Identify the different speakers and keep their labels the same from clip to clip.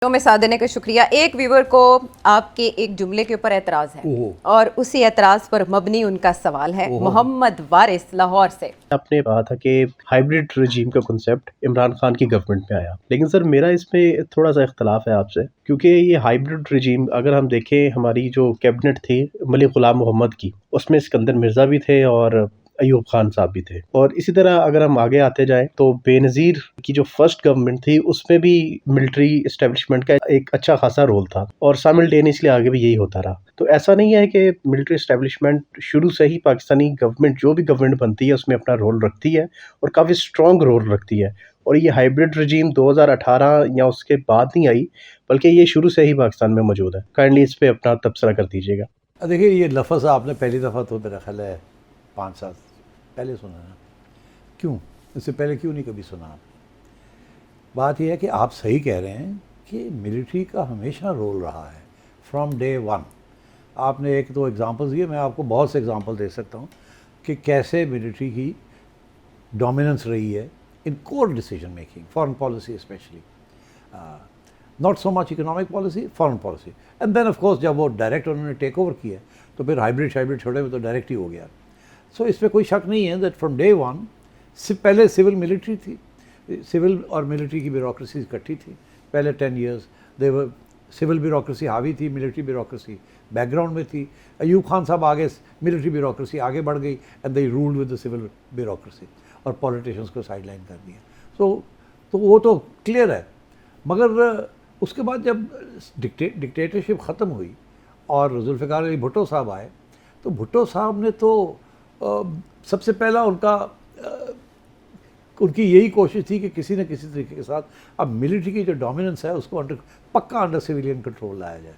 Speaker 1: میں ساتھ دینے کا شکریہ. ایک ویور کو آپ کے ایک جملے کے اوپر اعتراض ہے اور اسی اعتراض پر مبنی ان کا سوال ہے. محمد وارث لاہور سے.
Speaker 2: آپ نے کہا تھا کہ ہائبرڈ رجیم کا کنسیپٹ عمران خان کی گورنمنٹ میں آیا، لیکن سر میرا اس میں تھوڑا سا اختلاف ہے آپ سے، کیونکہ یہ ہائبرڈ رجیم اگر ہم دیکھیں ہماری جو کیبنٹ تھی ملک غلام محمد کی، اس میں اسکندر مرزا بھی تھے اور ایوب خان صاحب بھی تھے، اور اسی طرح اگر ہم آگے آتے جائیں تو بے نظیر کی جو فرسٹ گورنمنٹ تھی اس میں بھی ملٹری اسٹیبلشمنٹ کا ایک اچھا خاصا رول تھا اور سائملٹینیسلی آگے بھی یہی ہوتا رہا. تو ایسا نہیں ہے کہ ملٹری اسٹیبلشمنٹ شروع سے ہی پاکستانی گورنمنٹ جو بھی گورنمنٹ بنتی ہے اس میں اپنا رول رکھتی ہے اور کافی اسٹرانگ رول رکھتی ہے، اور یہ ہائبرڈ رجیم 2018 یا اس کے بعد نہیں آئی بلکہ یہ شروع سے ہی پاکستان میں موجود ہے. کائنڈلی اس پہ اپنا تبصرہ کر دیجیے گا.
Speaker 3: دیکھیے یہ لفظ آپ نے پہلی دفعہ تو میرا خیال ہے 5 سال پہلے سنا ہے. کیوں اس سے پہلے کیوں نہیں کبھی سنا آپ؟ بات یہ ہے کہ آپ صحیح کہہ رہے ہیں کہ ملٹری کا ہمیشہ رول رہا ہے فرام ڈے ون. آپ نے ایک دو ایگزامپلز دیے، میں آپ کو بہت سے ایگزامپل دے سکتا ہوں کہ کیسے ملٹری کی ڈومیننس رہی ہے in core decision making, foreign policy especially, not so much economic policy, foreign policy. And then of course جب وہ ڈائریکٹ انہوں نے ٹیک اوور کیا تو پھر ہائبرڈ چھوڑے میں تو ڈائریکٹ ہی ہو گیا. سو اس میں کوئی شک نہیں ہے دیٹ فرام ڈے ون پہلے سول ملٹری تھی، سول اور ملٹری کی بیوروکریسی اکٹھی تھی. پہلے 10 ایئرز سول بیوروکریسی حاوی تھی، ملٹری بیوروکریسی بیک گراؤنڈ میں تھی. ایوب خان صاحب آگے ملٹری بیوروکریسی آگے بڑھ گئی and they ruled with the civil bureaucracy اور پولیٹیشنس کو سائڈ لائن کر دیا. تو وہ تو کلیئر ہے. مگر اس کے بعد جب ڈکٹیٹرشپ ختم ہوئی اور ذوالفقار علی بھٹو صاحب آئے تو بھٹو صاحب نے تو سب سے پہلا ان کی یہی کوشش تھی کہ کسی نہ کسی طریقے کے ساتھ اب ملٹری کی جو ڈومیننس ہے اس کو پکا انڈر سویلین کنٹرول لایا جائے.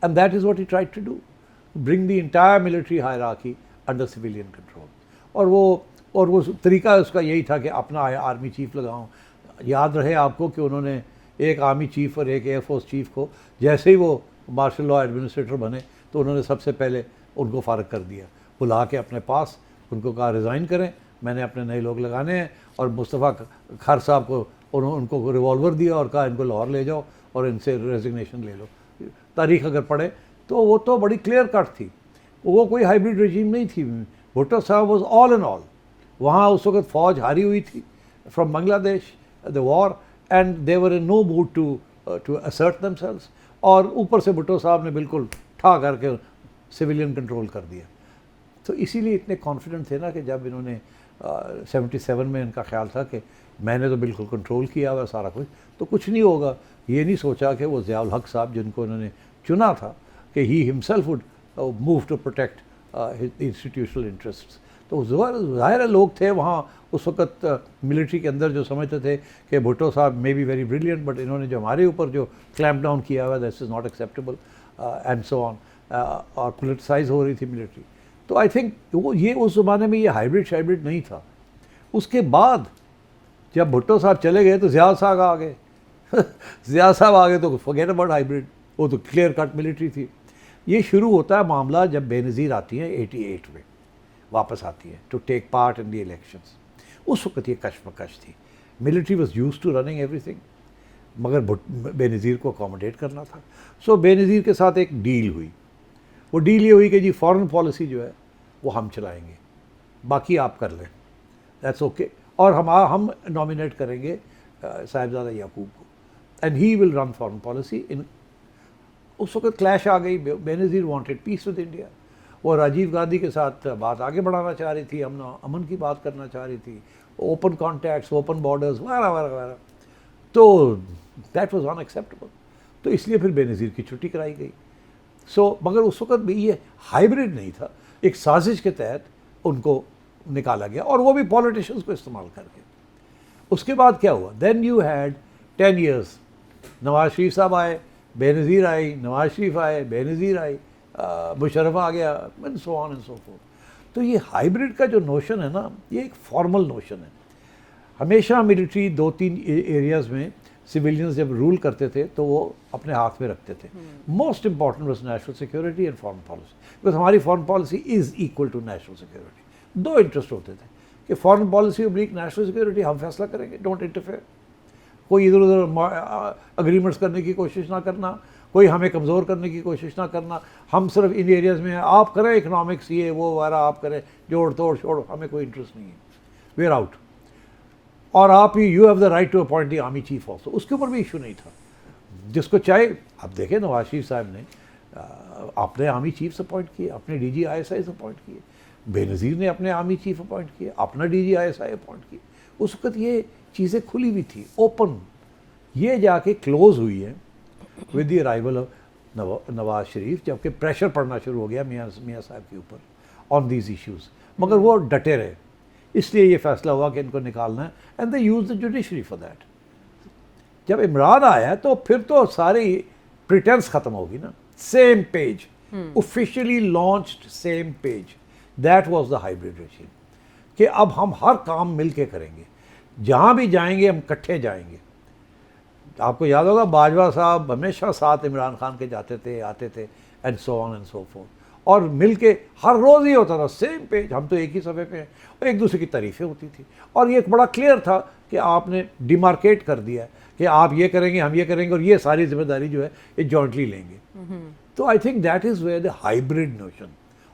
Speaker 3: And that is what he tried to do, bring the entire military hierarchy under civilian control. اور وہ طریقہ اس کا یہی تھا کہ اپنا آرمی چیف لگاؤں. یاد رہے آپ کو کہ انہوں نے ایک آرمی چیف اور ایک ایئر فورس چیف کو جیسے ہی وہ مارشل لا ایڈمنسٹریٹر بنے تو انہوں نے سب سے پہلے ان کو فارغ کر دیا، بلا کے اپنے پاس ان کو کہا ریزائن کریں، میں نے اپنے نئے لوگ لگانے ہیں. اور مصطفیٰ کھر صاحب کو ان کو ریوالور دیا اور کہا ان کو لاہور لے جاؤ اور ان سے ریزگنیشن لے لو. تاریخ اگر پڑھے تو وہ تو بڑی کلیئر کٹ تھی، وہ کوئی ہائبرڈ رجیم نہیں تھی. بھٹو صاحب واز آل ان آل. وہاں اس وقت فوج ہاری ہوئی تھی from Bangladesh the war and they were in no mood to assert دیم سیلوز. اور اوپر سے بھٹو صاحب نے بالکل ٹھا کر کے سویلین کنٹرول کر دیا. تو اسی لیے اتنے کانفیڈنٹ تھے نا کہ جب انہوں نے 77 میں ان کا خیال تھا کہ میں نے تو بالکل کنٹرول کیا ہوا سارا کچھ تو کچھ نہیں ہوگا. یہ نہیں سوچا کہ وہ ضیاء الحق صاحب جن کو انہوں نے چنا تھا کہ he himself would move to protect institutional interests. تو ظاہر لوگ تھے وہاں اس وقت ملٹری کے اندر جو سمجھتے تھے کہ بھٹو صاحب may be very brilliant but انہوں نے جو ہمارے اوپر جو کلیمپ ڈاؤن کیا ہوا that is not acceptable and so on. اور پولیٹیسائز ہو رہی تھی ملٹری. تو آئی تھنک یہ اس زمانے میں یہ ہائبرڈ نہیں تھا. اس کے بعد جب بھٹو صاحب چلے گئے تو ضیاء صاحب آ گئے ضیاء صاحب آ گئے تو فورگیٹ اباؤٹ ہائبرڈ، وہ تو کلیئر کٹ ملٹری تھی. یہ شروع ہوتا ہے معاملہ جب بے نظیر آتی ہیں 88 میں واپس آتی ہے to take part in the elections. اس وقت یہ کشمکش تھی. Military was use to running everything مگر بے نظیر کو اکوموڈیٹ کرنا تھا. سو بے نظیر کے ساتھ ایک ڈیل ہوئی. وہ ڈیل یہ ہوئی کہ جی فارن پالیسی جو ہے وہ ہم چلائیں گے، باقی آپ کر لیں، دیٹس اوکے. اور ہم نامینیٹ کریں گے صاحبزادہ یعقوب کو and he will run foreign policy. اس وقت کلیش آ گئی. Benazir wanted peace with India. وہ راجیو گاندھی کے ساتھ بات آگے بڑھانا چاہ رہی تھی، امن کی بات کرنا چاہ رہی تھی، اوپن کانٹیکٹس، اوپن بارڈرز وغیرہ وغیرہ وغیرہ. تو دیٹ واز ان ایکسیپٹیبل. تو اس لیے پھر بے نظیر کی چھٹی کرائی گئی. مگر اس وقت بھی یہ ہائبرڈ نہیں تھا، ایک سازش کے تحت ان کو نکالا گیا اور وہ بھی پولیٹیشنز کو استعمال کر کے. اس کے بعد کیا ہوا؟ Then you had 10 years. Nawaz Sharif sahab آئے، بے نظیر آئی، نواز شریف آئے، بے نظیر آئی، مشرف آ گیا، and so on and so forth. تو یہ ہائبرڈ کا جو نوشن ہے نا یہ ایک فارمل نوشن ہے. ہمیشہ ملٹری 2-3 ایریاز میں سویلینز جب رول کرتے تھے تو وہ اپنے ہاتھ میں رکھتے تھے. Most important was national security and foreign policy. Because ہماری foreign policy is equal to national security. 2 interest ہوتے تھے کہ foreign policy oblique national security ہم فیصلہ کریں گے، ڈونٹ انٹرفیئر. کوئی ادھر ادھر اگریمنٹس کرنے کی کوشش نہ کرنا, کوئی ہمیں کمزور کرنے کی کوشش نہ کرنا. ہم صرف ان ایریاز میں ہیں, آپ کریں اکنامکس یہ وہ وغیرہ آپ کریں, جوڑ توڑ چھوڑ, ہمیں کوئی انٹرسٹ نہیں ہے, وی آر آؤٹ. اور آپ he you have the right to appoint the army chief also, اس کے اوپر بھی ایشو نہیں تھا. جس کو چاہے آپ دیکھیں نواز شریف صاحب نے اپنے آرمی چیف اپوائنٹ کیے, اپنے D G I S I appoint کیے, بے نظیر نے اپنے آرمی چیف اپوائنٹ کیے, اپنا D G I S I appoint کیے. اس وقت یہ چیزیں کھلی ہوئی تھی, اوپن. یہ جا کے کلوز ہوئی ہے with the arrival of Nawaz Sharif, جب کہ پریشر پڑنا شروع ہو گیا میاں صاحب کے اوپر آن دیز ایشوز. مگر وہ ڈٹے رہے, اس لیے یہ فیصلہ ہوا کہ ان کو نکالنا ہے, and they use the judiciary for that. جب عمران آیا تو پھر تو ساری پریٹینس ختم ہوگی نا. Same page, officially launched same page, that was the hybrid regime, کہ اب ہم ہر کام مل کے کریں گے, جہاں بھی جائیں گے ہم کٹھے جائیں گے. آپ کو یاد ہوگا باجوہ صاحب ہمیشہ ساتھ عمران خان کے جاتے تھے آتے تھے, and so on and so forth, اور مل کے ہر روز ہی ہوتا تھا سیم پیج, ہم تو ایک ہی صفحے پہ ہیں, اور ایک دوسرے کی تعریفیں ہوتی تھی. اور یہ بڑا کلیئر تھا کہ آپ نے ڈیمارکیٹ کر دیا ہے کہ آپ یہ کریں گے ہم یہ کریں گے, اور یہ ساری ذمہ داری جو ہے یہ جوائنٹلی لیں گے. تو I think that is where the hybrid notion.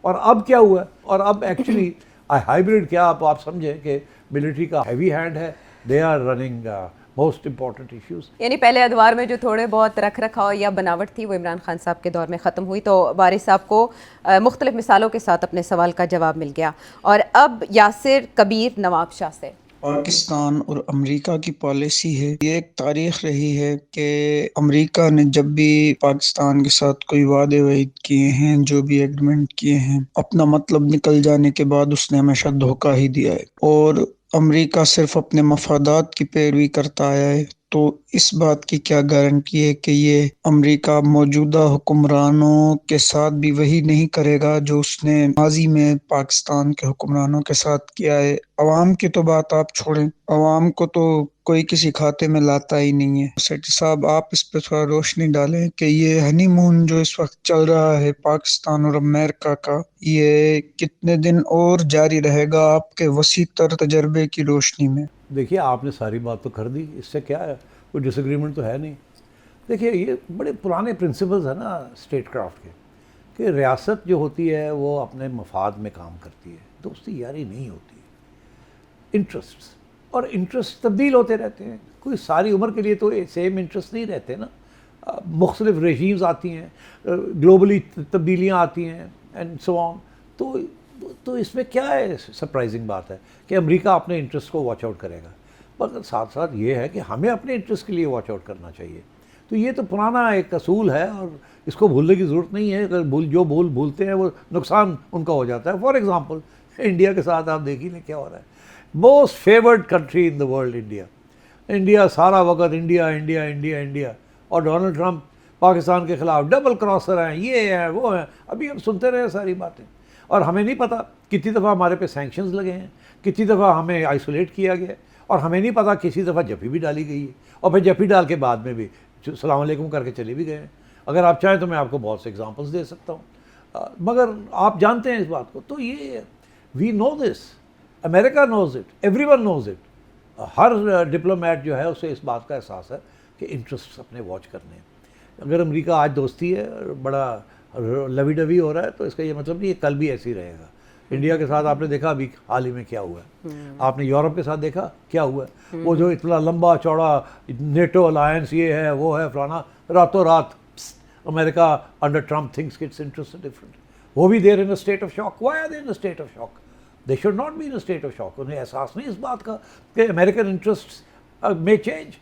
Speaker 3: اور اب کیا ہوا ہے, اور اب ایکچولی ہائیبریڈ کیا آپ سمجھیں کہ ملٹری کا ہیوی ہینڈ ہے, they are running most important issues.
Speaker 1: یعنی پہلے ادوار میں جو تھوڑے بہت رکھ رکھاؤ یا بناوٹ تھی وہ عمران خان صاحب کے دور میں ختم ہوئی, تو وارث صاحب کو مختلف مثالوں کے ساتھ اپنے سوال کا جواب مل گیا. اور اب یاسر کبیر نواب شاہ سے.
Speaker 4: پاکستان اور امریکہ کی پالیسی ہے, یہ ایک تاریخ رہی ہے کہ امریکہ نے جب بھی پاکستان کے ساتھ کوئی وعدے وعید کیے ہیں, جو بھی ایگریمنٹ کیے ہیں, اپنا مطلب نکل جانے کے بعد اس نے ہمیشہ دھوکہ ہی دیا ہے, اور امریکہ صرف اپنے مفادات کی پیروی کرتا آیا ہے. تو اس بات کی کیا گارنٹی ہے کہ یہ امریکہ موجودہ حکمرانوں کے ساتھ بھی وہی نہیں کرے گا جو اس نے ماضی میں پاکستان کے حکمرانوں کے ساتھ کیا ہے؟ عوام کی تو بات آپ چھوڑیں, عوام کو تو کوئی کسی کھاتے میں لاتا ہی نہیں ہے. سیٹھی صاحب آپ اس پہ تھوڑا روشنی ڈالیں کہ یہ ہنی مون جو اس وقت چل رہا ہے پاکستان اور امریکہ کا, یہ کتنے دن اور جاری رہے گا آپ کے وسیع تر تجربے کی روشنی میں؟
Speaker 3: دیکھیے آپ نے ساری بات تو کر دی, اس سے کیا ہے, کوئی ڈس ایگریمنٹ تو ہے نہیں. دیکھیے یہ بڑے پرانے پرنسپلز ہیں نا اسٹیٹ کرافٹ کے, کہ ریاست جو ہوتی ہے وہ اپنے مفاد میں کام کرتی ہے, دوستی یاری نہیں ہوتی, انٹرسٹس, اور انٹرسٹ تبدیل ہوتے رہتے ہیں. کوئی ساری عمر کے لیے تو سیم انٹرسٹ نہیں رہتے نا, مختلف ریجیمز آتی ہیں, گلوبلی تبدیلیاں آتی ہیں, اینڈ سو آن. تو اس میں کیا ہے سرپرائزنگ بات ہے کہ امریکہ اپنے انٹرسٹ کو واچ آؤٹ کرے گا, مگر ساتھ ساتھ یہ ہے کہ ہمیں اپنے انٹرسٹ کے لیے واچ آؤٹ کرنا چاہیے. تو یہ تو پرانا ایک اصول ہے, اور اس کو بھولنے کی ضرورت نہیں ہے. اگر بھولتے ہیں وہ نقصان ان کا ہو جاتا ہے. فار ایگزامپل انڈیا کے ساتھ آپ دیکھ ہی لیں کیا ہو رہا ہے. Most favoured country in the world India, سارا وقت انڈیا انڈیا انڈیا انڈیا, اور ڈونلڈ ٹرمپ پاکستان کے خلاف ڈبل کراسر ہیں, یہ ہیں وہ ہیں. ابھی ہم سنتے رہے ساری باتیں, اور ہمیں نہیں پتہ کتنی دفعہ ہمارے پہ سینکشنز لگے ہیں, کتنی دفعہ ہمیں آئسولیٹ کیا گیا, اور ہمیں نہیں پتہ کسی دفعہ جفی بھی ڈالی گئی ہے, اور پھر جفی ڈال کے بعد میں بھی السلام علیکم کر کے چلے بھی گئے ہیں. اگر آپ چاہیں تو میں آپ کو بہت سے ایگزامپلس دے سکتا ہوں, مگر آپ جانتے ہیں اس بات کو. تو یہ وی نو دس, امریکہ knows it, everyone knows it. ہر ڈپلومیٹ جو ہے اسے اس بات کا احساس ہے کہ انٹرسٹ اپنے واچ کرنے ہیں. اگر امریکہ آج دوستی ہے, بڑا لوی ڈوی ہو رہا ہے, تو اس کا یہ مطلب نہیں ہے کل بھی ایسے ہی رہے گا. انڈیا کے ساتھ آپ نے دیکھا ابھی حال ہی میں کیا ہوا ہے, آپ نے یورپ کے ساتھ دیکھا کیا ہوا ہے. وہ جو اتنا لمبا چوڑا نیٹو الائنس یہ ہے وہ ہے فلانا, راتوں رات امریکہ under Trump thinks its interest different. وہ بھی they're in a state of shock. Why are they in a state of shock? They should not be in a state of shock. انہیں احساس نہیں اس بات کا کہ امریکن انٹرسٹ may change.